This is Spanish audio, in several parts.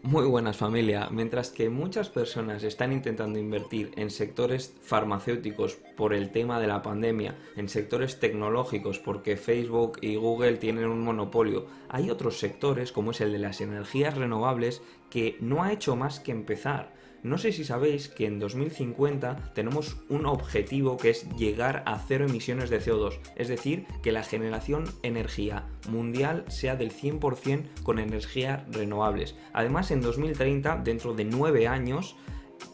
Muy buenas familia. Mientras que muchas personas están intentando invertir en sectores farmacéuticos por el tema de la pandemia, en sectores tecnológicos porque Facebook y Google tienen un monopolio, hay otros sectores como es el de las energías renovables que no ha hecho más que empezar. No sé si sabéis que en 2050 tenemos un objetivo que es llegar a cero emisiones de CO2, es decir, que la generación energía mundial sea del 100% con energías renovables. Además, en 2030, dentro de 9 años,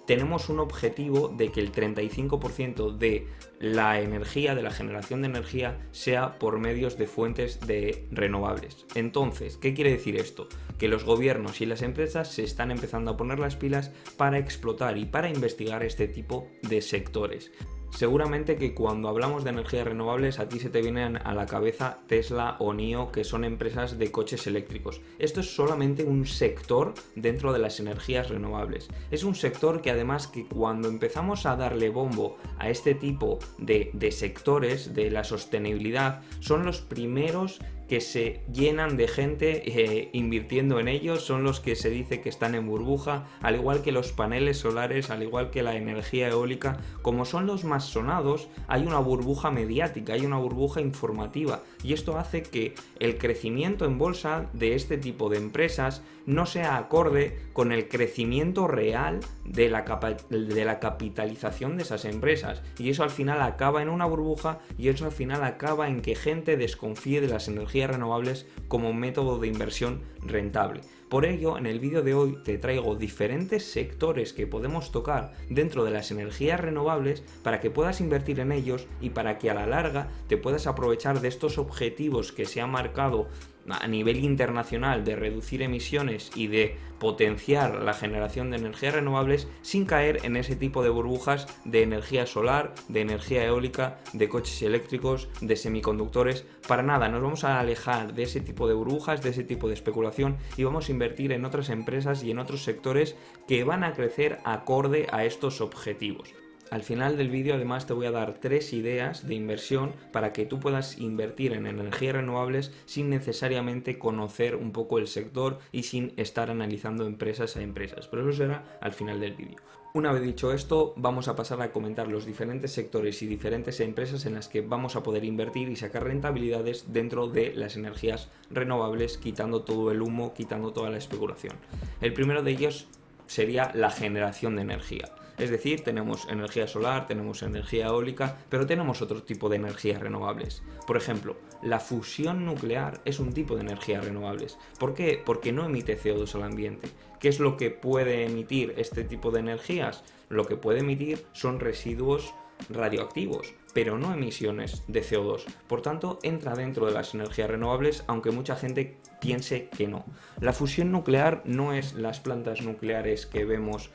tenemos un objetivo de que el 35% de la energía, de la generación de energía, sea por medios de fuentes de renovables. Entonces, ¿qué quiere decir esto? Que los gobiernos y las empresas se están empezando a poner las pilas para explotar y para investigar este tipo de sectores. Seguramente que cuando hablamos de energías renovables a ti se te vienen a la cabeza Tesla o NIO, que son empresas de coches eléctricos. Esto es solamente un sector dentro de las energías renovables. Es un sector que además que cuando empezamos a darle bombo a este tipo de sectores de la sostenibilidad, son los primeros que se llenan de gente invirtiendo en ellos, son los que se dice que están en burbuja, al igual que los paneles solares, al igual que la energía eólica. Como son los más sonados, hay una burbuja mediática, hay una burbuja informativa, y esto hace que el crecimiento en bolsa de este tipo de empresas no sea acorde con el crecimiento real de la capitalización de esas empresas, y eso al final acaba en una burbuja, y eso al final acaba en que gente desconfíe de las energías renovables como método de inversión rentable. Por ello, en el vídeo de hoy te traigo diferentes sectores que podemos tocar dentro de las energías renovables para que puedas invertir en ellos y para que a la larga te puedas aprovechar de estos objetivos que se han marcado a nivel internacional de reducir emisiones y de potenciar la generación de energías renovables sin caer en ese tipo de burbujas de energía solar, de energía eólica, de coches eléctricos, de semiconductores. Para nada, nos vamos a alejar de ese tipo de burbujas, de ese tipo de especulación, y vamos a invertir en otras empresas y en otros sectores que van a crecer acorde a estos objetivos. Al final del vídeo además te voy a dar 3 ideas de inversión para que tú puedas invertir en energías renovables sin necesariamente conocer un poco el sector y sin estar analizando empresas a empresas, pero eso será al final del vídeo. Una vez dicho esto, vamos a pasar a comentar los diferentes sectores y diferentes empresas en las que vamos a poder invertir y sacar rentabilidades dentro de las energías renovables, quitando todo el humo, quitando toda la especulación. El primero de ellos sería la generación de energía. Es decir, tenemos energía solar, tenemos energía eólica, pero tenemos otro tipo de energías renovables. Por ejemplo, la fusión nuclear es un tipo de energías renovables. ¿Por qué? Porque no emite CO2 al ambiente. ¿Qué es lo que puede emitir este tipo de energías? Lo que puede emitir son residuos radioactivos, pero no emisiones de CO2. Por tanto, entra dentro de las energías renovables, aunque mucha gente piense que no. La fusión nuclear no es las plantas nucleares que vemos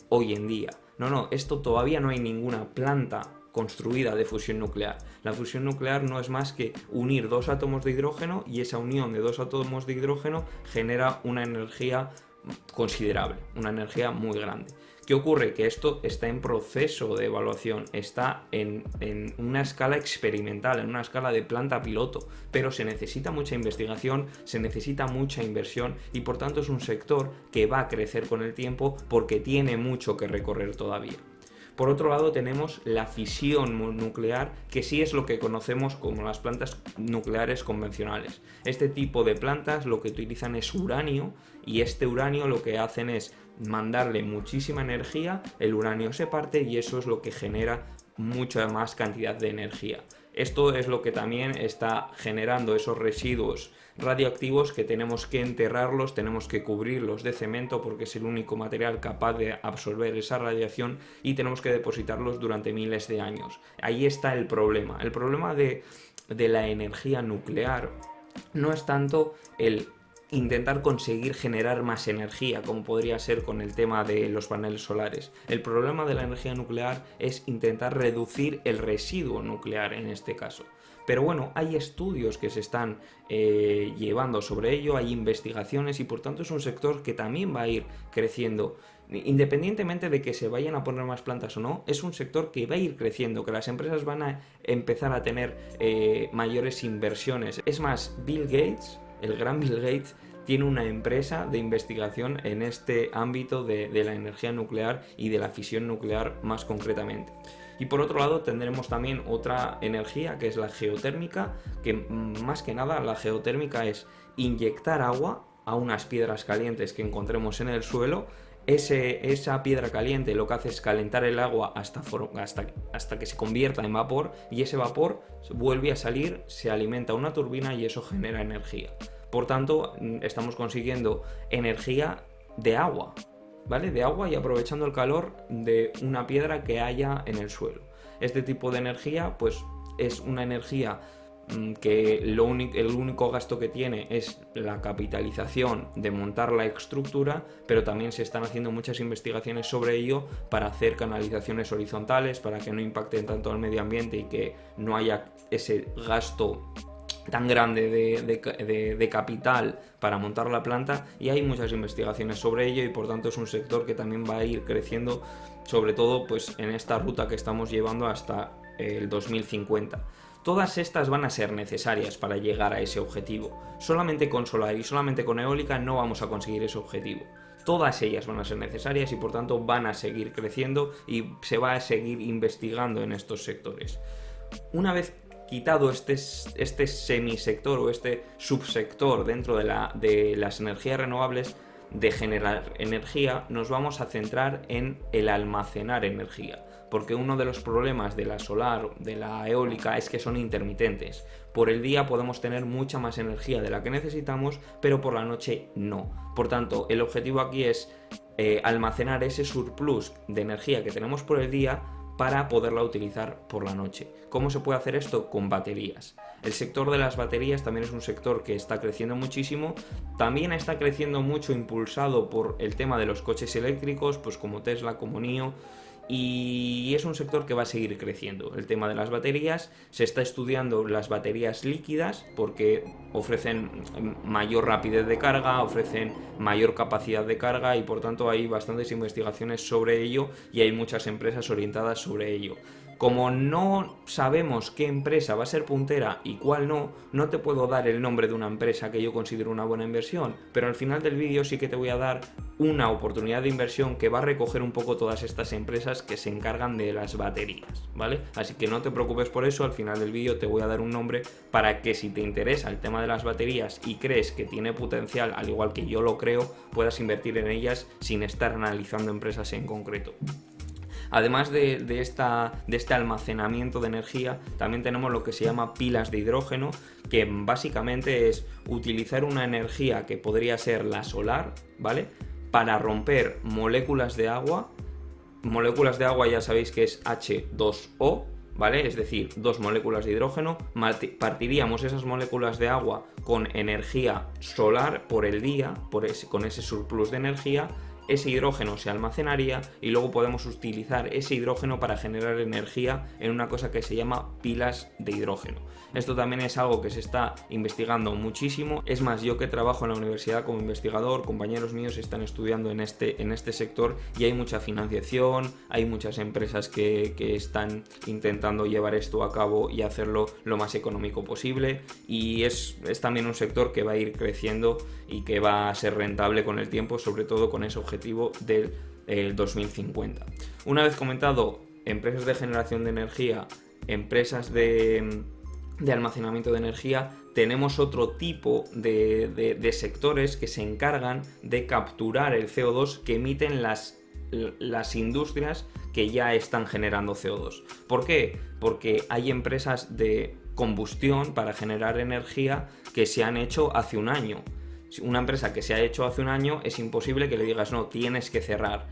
hoy en día. No, esto todavía no hay ninguna planta construida de fusión nuclear. La fusión nuclear no es más que unir dos átomos de hidrógeno, y esa unión de dos átomos de hidrógeno genera una energía considerable, una energía muy grande. ¿Qué ocurre? Que esto está en proceso de evaluación, está en una escala experimental, en una escala de planta piloto, pero se necesita mucha investigación, se necesita mucha inversión, y por tanto es un sector que va a crecer con el tiempo porque tiene mucho que recorrer todavía. Por otro lado tenemos la fisión nuclear, que sí es lo que conocemos como las plantas nucleares convencionales. Este tipo de plantas lo que utilizan es uranio, y este uranio lo que hacen es mandarle muchísima energía, el uranio se parte y eso es lo que genera mucha más cantidad de energía. Esto es lo que también está generando esos residuos radioactivos que tenemos que enterrarlos, tenemos que cubrirlos de cemento porque es el único material capaz de absorber esa radiación, y tenemos que depositarlos durante miles de años. Ahí está el problema. El problema de la energía nuclear no es tanto el intentar conseguir generar más energía, como podría ser con el tema de los paneles solares. El problema de la energía nuclear es intentar reducir el residuo nuclear en este caso. Pero bueno, hay estudios que se están llevando sobre ello, hay investigaciones, y por tanto es un sector que también va a ir creciendo. Independientemente de que se vayan a poner más plantas o no, es un sector que va a ir creciendo, que las empresas van a empezar a tener mayores inversiones. Es más, Bill Gates, el gran Bill Gates, tiene una empresa de investigación en este ámbito de la energía nuclear y de la fisión nuclear más concretamente. Y por otro lado tendremos también otra energía que es la geotérmica, que más que nada la geotérmica es inyectar agua a unas piedras calientes que encontremos en el suelo. Esa piedra caliente lo que hace es calentar el agua hasta que se convierta en vapor, y ese vapor vuelve a salir, se alimenta una turbina y eso genera energía. Por tanto, estamos consiguiendo energía de agua, ¿vale? De agua, y aprovechando el calor de una piedra que haya en el suelo. Este tipo de energía pues es una energía que el único gasto que tiene es la capitalización de montar la estructura, pero también se están haciendo muchas investigaciones sobre ello para hacer canalizaciones horizontales para que no impacten tanto al medio ambiente y que no haya ese gasto tan grande de capital para montar la planta, y hay muchas investigaciones sobre ello, y por tanto es un sector que también va a ir creciendo, sobre todo pues en esta ruta que estamos llevando hasta el 2050. Todas estas van a ser necesarias para llegar a ese objetivo. Solamente con solar y solamente con eólica no vamos a conseguir ese objetivo. Todas ellas van a ser necesarias y por tanto van a seguir creciendo y se va a seguir investigando en estos sectores. Una vez quitado este semisector o este subsector dentro de las energías renovables de generar energía, nos vamos a centrar en el almacenar energía, porque uno de los problemas de la solar, de la eólica, es que son intermitentes. Por el día podemos tener mucha más energía de la que necesitamos, pero por la noche no. Por tanto, el objetivo aquí es almacenar ese surplus de energía que tenemos por el día para poderla utilizar por la noche. ¿Cómo se puede hacer esto? Con baterías. El sector de las baterías también es un sector que está creciendo muchísimo. También está creciendo mucho impulsado por el tema de los coches eléctricos, pues como Tesla, como NIO. Y es un sector que va a seguir creciendo. El tema de las baterías, se está estudiando las baterías líquidas porque ofrecen mayor rapidez de carga, ofrecen mayor capacidad de carga, y por tanto hay bastantes investigaciones sobre ello y hay muchas empresas orientadas sobre ello. Como no sabemos qué empresa va a ser puntera y cuál no, no te puedo dar el nombre de una empresa que yo considero una buena inversión, pero al final del vídeo sí que te voy a dar una oportunidad de inversión que va a recoger un poco todas estas empresas que se encargan de las baterías, ¿vale? Así que no te preocupes por eso, al final del vídeo te voy a dar un nombre para que si te interesa el tema de las baterías y crees que tiene potencial, al igual que yo lo creo, puedas invertir en ellas sin estar analizando empresas en concreto. Además de este almacenamiento de energía, también tenemos lo que se llama pilas de hidrógeno, que básicamente es utilizar una energía que podría ser la solar, ¿vale?, para romper moléculas de agua. Moléculas de agua ya sabéis que es H2O, ¿vale? Es decir, dos moléculas de hidrógeno. Partiríamos esas moléculas de agua con energía solar por el día, con ese surplus de energía. Ese hidrógeno se almacenaría y luego podemos utilizar ese hidrógeno para generar energía en una cosa que se llama pilas de hidrógeno. Esto también es algo que se está investigando muchísimo. Es más, yo que trabajo en la universidad como investigador, compañeros míos están estudiando en este sector y hay mucha financiación, hay muchas empresas que están intentando llevar esto a cabo y hacerlo lo más económico posible, y es también un sector que va a ir creciendo y que va a ser rentable con el tiempo, sobre todo con ese objetivo del 2050. Una vez comentado empresas de generación de energía, empresas de almacenamiento de energía, tenemos otro tipo de sectores que se encargan de capturar el CO2 que emiten las industrias que ya están generando CO2. ¿Por qué? Porque hay empresas de combustión para generar energía que se han hecho hace un año. Una empresa que se ha hecho hace un año, es imposible que le digas no, tienes que cerrar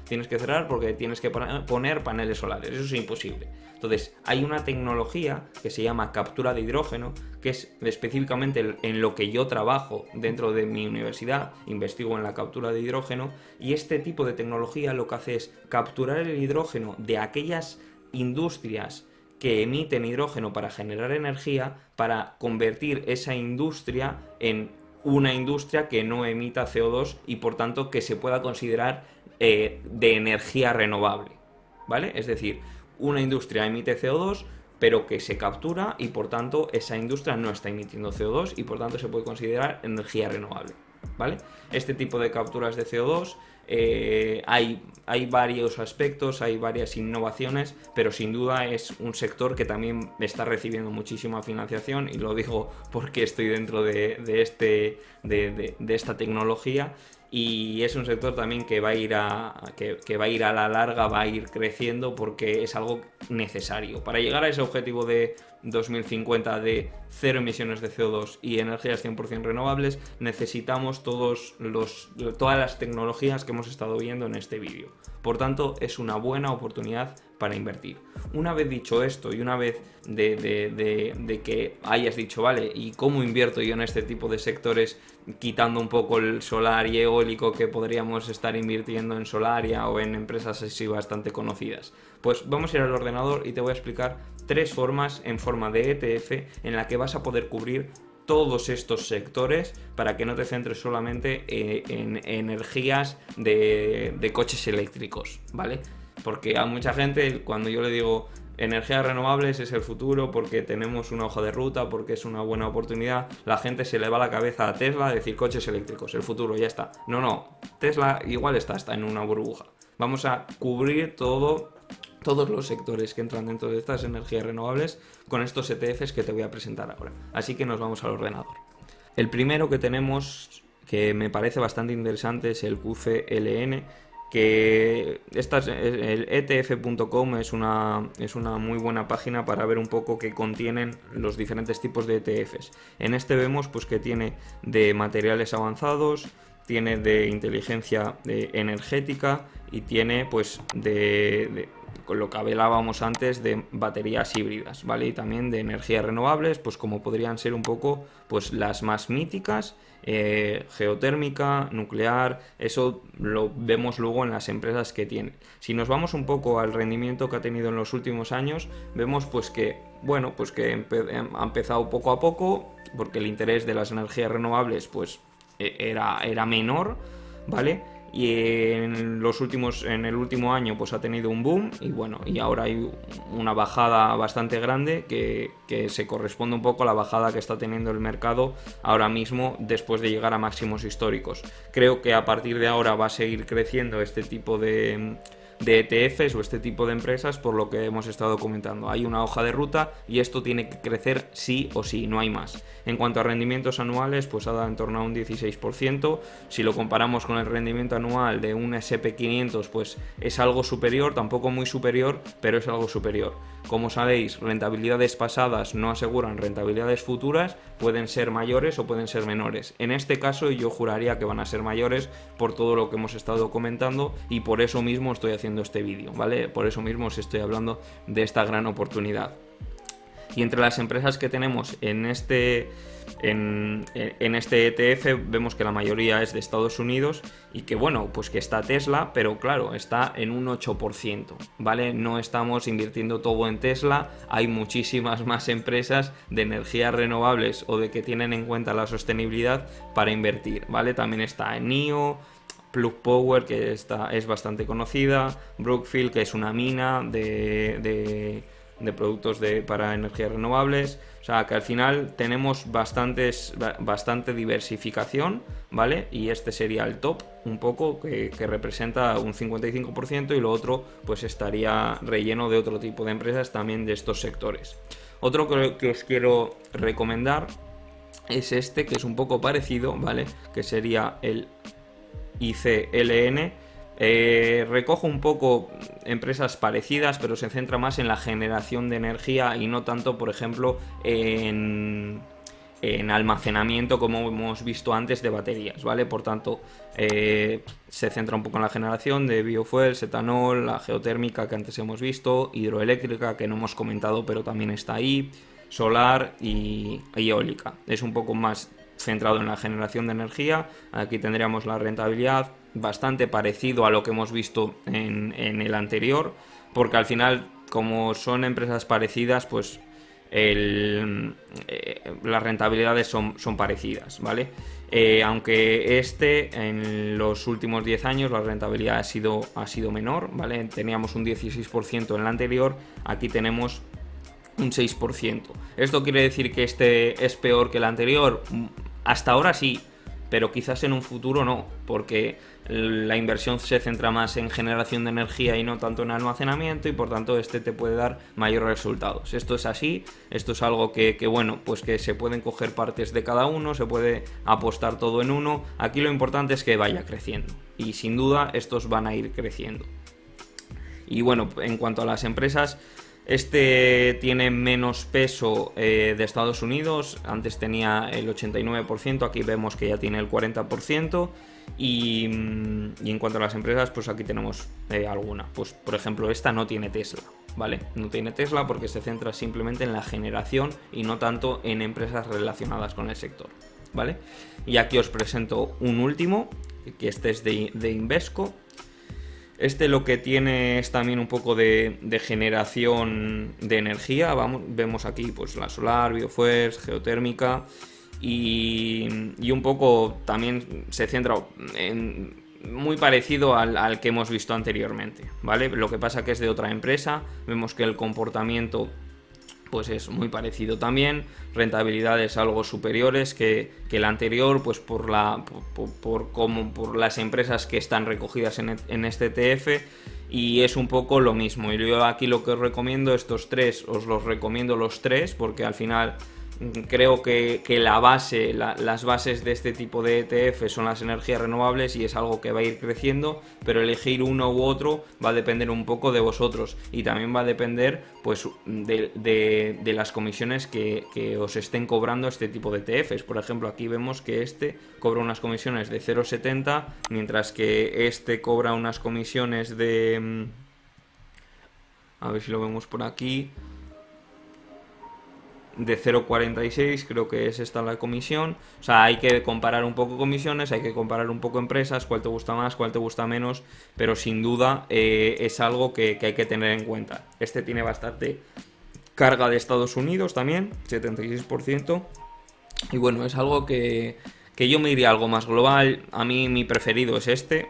porque tienes que poner paneles solares, eso es imposible. Entonces hay una tecnología que se llama captura de hidrógeno, que es específicamente en lo que yo trabajo dentro de mi universidad, investigo en la captura de hidrógeno, y este tipo de tecnología lo que hace es capturar el hidrógeno de aquellas industrias que emiten hidrógeno para generar energía, para convertir esa industria en una industria que no emita CO2 y por tanto que se pueda considerar de energía renovable, ¿vale? Es decir, una industria emite CO2 pero que se captura y por tanto esa industria no está emitiendo CO2 y por tanto se puede considerar energía renovable. ¿vale? Este tipo de capturas de CO2 hay varios aspectos, hay varias innovaciones, pero sin duda es un sector que también está recibiendo muchísima financiación, y lo digo porque estoy dentro de esta tecnología, y es un sector también que va a ir que va a ir a la larga, va a ir creciendo, porque es algo necesario. Para llegar a ese objetivo de 2050 de cero emisiones de CO2 y energías 100% renovables, necesitamos todas las tecnologías que hemos estado viendo en este vídeo. Por tanto, es una buena oportunidad para invertir. Una vez dicho esto, y una vez de que hayas dicho, vale, ¿y cómo invierto yo en este tipo de sectores, quitando un poco el solar y eólico que podríamos estar invirtiendo en Solaria o en empresas así bastante conocidas? Pues vamos a ir al ordenador y te voy a explicar 3 formas en forma de ETF en la que vas a poder cubrir todos estos sectores, para que no te centres solamente en energías de coches eléctricos, ¿vale? Porque a mucha gente, cuando yo le digo energías renovables es el futuro porque tenemos una hoja de ruta, porque es una buena oportunidad, la gente se le va la cabeza a Tesla a decir coches eléctricos, el futuro, ya está. No, Tesla igual está en una burbuja. Vamos a cubrir todos los sectores que entran dentro de estas energías renovables con estos ETFs que te voy a presentar ahora. Así que nos vamos al ordenador. El primero que tenemos, que me parece bastante interesante, es el QCLN, que el ETF.com es una muy buena página para ver un poco qué contienen los diferentes tipos de ETFs. En este vemos pues que tiene de materiales avanzados, tiene de inteligencia energética y tiene pues con lo que hablábamos antes de baterías híbridas, ¿vale? Y también de energías renovables, pues como podrían ser un poco pues las más míticas, geotérmica, nuclear, eso lo vemos luego en las empresas que tienen. Si nos vamos un poco al rendimiento que ha tenido en los últimos años, vemos pues que, bueno, pues que ha empezado poco a poco, porque el interés de las energías renovables pues era menor, ¿vale? Y en el último año pues ha tenido un boom, y bueno, y ahora hay una bajada bastante grande que se corresponde un poco a la bajada que está teniendo el mercado ahora mismo después de llegar a máximos históricos. Creo que a partir de ahora va a seguir creciendo este tipo de ETFs o este tipo de empresas, por lo que hemos estado comentando. Hay una hoja de ruta y esto tiene que crecer sí o sí, no hay más. En cuanto a rendimientos anuales, pues ha dado en torno a un 16%. Si lo comparamos con el rendimiento anual de un SP500, pues es algo superior, tampoco muy superior, pero es algo superior. Como sabéis, rentabilidades pasadas no aseguran rentabilidades futuras, pueden ser mayores o pueden ser menores. En este caso yo juraría que van a ser mayores por todo lo que hemos estado comentando, y por eso mismo estoy haciendo este vídeo, ¿vale? Por eso mismo os estoy hablando de esta gran oportunidad. Y entre las empresas que tenemos en este ETF vemos que la mayoría es de Estados Unidos, y que bueno, pues que está Tesla, pero claro, está en un 8%, ¿vale? No estamos invirtiendo todo en Tesla, hay muchísimas más empresas de energías renovables o de que tienen en cuenta la sostenibilidad para invertir, ¿vale? También está NIO, Plug Power, que es bastante conocida, Brookfield, que es una mina de productos para energías renovables. O sea que al final tenemos bastante diversificación, ¿vale? Y este sería el top un poco, que representa un 55%, y lo otro pues estaría relleno de otro tipo de empresas también de estos sectores. Otro que os quiero recomendar es este, que es un poco parecido, ¿vale? Que sería el ICLN. Recojo un poco empresas parecidas, pero se centra más en la generación de energía y no tanto, por ejemplo, en almacenamiento, como hemos visto antes, de baterías, ¿vale? Por tanto, se centra un poco en la generación de biofuels, etanol, la geotérmica que antes hemos visto, hidroeléctrica que no hemos comentado pero también está ahí, solar y eólica. Es un poco más centrado en la generación de energía. Aquí tendríamos la rentabilidad bastante parecido a lo que hemos visto en el anterior, porque al final, como son empresas parecidas, pues las rentabilidades son parecidas, ¿vale? Aunque en los últimos 10 años la rentabilidad ha sido menor, ¿vale? Teníamos un 16% en el anterior, aquí tenemos un 6%. ¿Esto quiere decir que este es peor que el anterior? Hasta ahora sí, pero quizás en un futuro no, porque la inversión se centra más en generación de energía y no tanto en almacenamiento, y por tanto este te puede dar mayores resultados. Esto es así, esto es algo que bueno, pues que se pueden coger partes de cada uno, se puede apostar todo en uno. Aquí lo importante es que vaya creciendo, y sin duda estos van a ir creciendo. Y bueno, en cuanto a las empresas, este tiene menos peso de Estados Unidos. Antes tenía el 89%, aquí vemos que ya tiene el 40%. Y en cuanto a las empresas, pues aquí tenemos alguna. Pues por ejemplo, esta no tiene Tesla, ¿vale? No tiene Tesla porque se centra simplemente en la generación y no tanto en empresas relacionadas con el sector, ¿vale? Y aquí os presento un último, que este es de Invesco. Este lo que tiene es también un poco de generación de energía. Vemos aquí pues la solar, biofuels, geotérmica, y un poco también se centra en muy parecido al que hemos visto anteriormente, ¿vale? Lo que pasa que es de otra empresa. Vemos que el comportamiento pues es muy parecido también, rentabilidades algo superiores que la anterior, pues por las empresas que están recogidas en este ETF, y es un poco lo mismo. Y yo aquí lo que os recomiendo, estos tres, os los recomiendo los tres, porque al final creo que las bases de este tipo de ETF son las energías renovables, y es algo que va a ir creciendo, pero elegir uno u otro va a depender un poco de vosotros, y también va a depender pues de las comisiones que os estén cobrando este tipo de ETFs. Por ejemplo, aquí vemos que este cobra unas comisiones de 0,70, mientras que este cobra unas comisiones de... a ver si lo vemos por aquí, de 0,46, creo que es esta la comisión. O sea, hay que comparar un poco comisiones, hay que comparar un poco empresas, cuál te gusta más, cuál te gusta menos, pero sin duda es algo que hay que tener en cuenta. Este tiene bastante carga de Estados Unidos también, 76%, y bueno, es algo que yo me iría a algo más global. A mí mi preferido es este,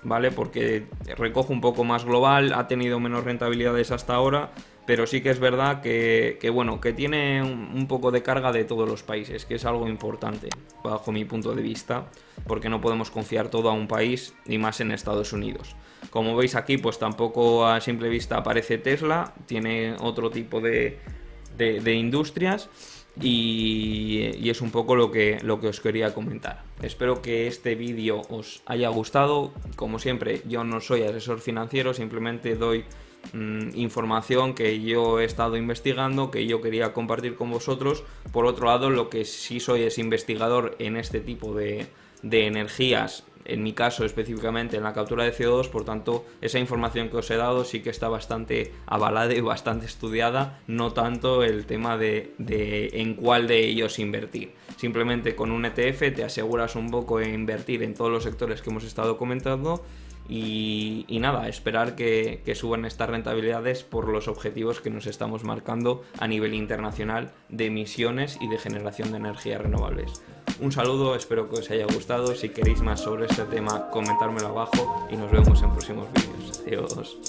¿vale? Porque recoge un poco más global, ha tenido menos rentabilidades hasta ahora, pero sí que es verdad que bueno, que tiene un poco de carga de todos los países, que es algo importante bajo mi punto de vista, porque no podemos confiar todo a un país, y más en Estados Unidos. Como veis aquí, pues tampoco a simple vista aparece Tesla, tiene otro tipo de industrias, y es un poco lo que os quería comentar. Espero que este vídeo os haya gustado. Como siempre, yo no soy asesor financiero, simplemente doy información que yo he estado investigando, que yo quería compartir con vosotros. Por otro lado, lo que sí soy es investigador en este tipo de energías, en mi caso específicamente en la captura de CO2, por tanto esa información que os he dado sí que está bastante avalada y bastante estudiada, no tanto el tema de en cuál de ellos invertir. Simplemente con un ETF te aseguras un poco de invertir en todos los sectores que hemos estado comentando, y nada, esperar que suban estas rentabilidades por los objetivos que nos estamos marcando a nivel internacional de emisiones y de generación de energías renovables. Un saludo, espero que os haya gustado. Si queréis más sobre este tema, comentármelo abajo, y nos vemos en próximos vídeos. Adiós.